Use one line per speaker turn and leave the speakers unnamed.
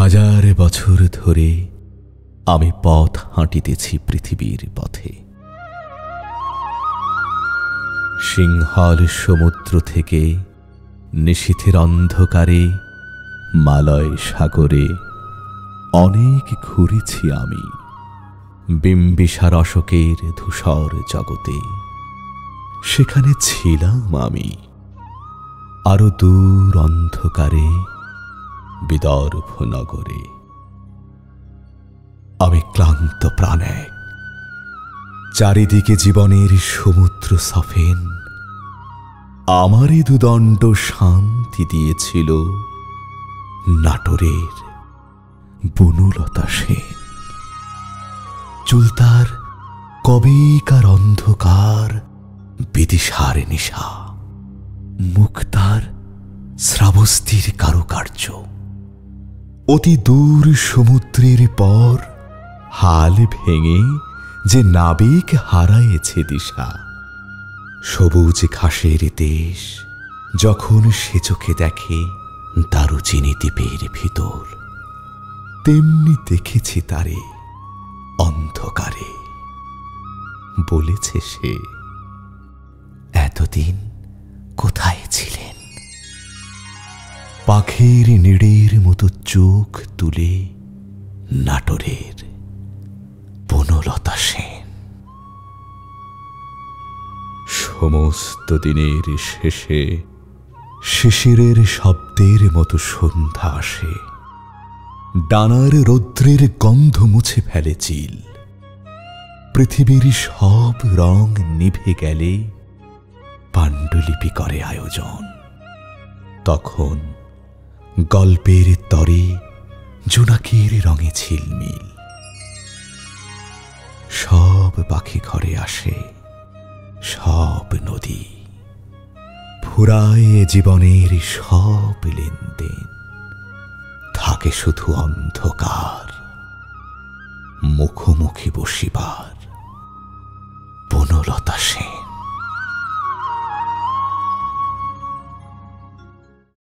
হাজার বছর ধরে আমি পথ হাঁটিতেছি পৃথিবীর পথে। সিংহল সমুদ্র থেকে নিশীথের অন্ধকারে মালয় সাগরে অনেক ঘুরেছি আমি। বিম্বিসার অশোকের ধূসর জগতে সেখানে ছিলাম আমি। আরো দূর অন্ধকারে বিদর্ভ নগরে আমি ক্লান্ত প্রাণে। চারিদিকে জীবনের সমুদ্র সফেন আমারই দুদণ্ড শান্তি দিয়েছিল নাটোরের বনলতা সেন। চুল তার কবেকার অন্ধকার বিদিশার নিশা, মুখ তার শ্রাবস্তির কারুকার্য। অতি দূর সমুদ্রের পর হাল ভেঙে যে নাবিক হারায়েছে দিশা। সবুজ ঘাসের দেশ যখন সে চোখে দেখে দারুচিনি দ্বীপের ভিতর, তেমনি দেখেছি তারে অন্ধকারে। বলেছে সে, এতদিন কোথায় ছিলেন? পাখির নিড়ের মতো চোখ তুলে নাটোরের বনলতা সেন। সমস্ত দিনের শেষে শিশিরের শব্দের মতো সন্ধ্যা আসে। ডানার রৌদ্রের গন্ধ মুছে ফেলে চিল। পৃথিবীর সব রং নিভে গেলে পাণ্ডুলিপি করে আয়োজন। তখন গল্পের তরে জোনাকির রঙে ঝিলমিল। সব পাখি ঘরে আসে, সব নদী ফুরায় জীবনের সব লেনদেন। থাকে শুধু অন্ধকার, মুখোমুখি বসিবার বনলতা সেন।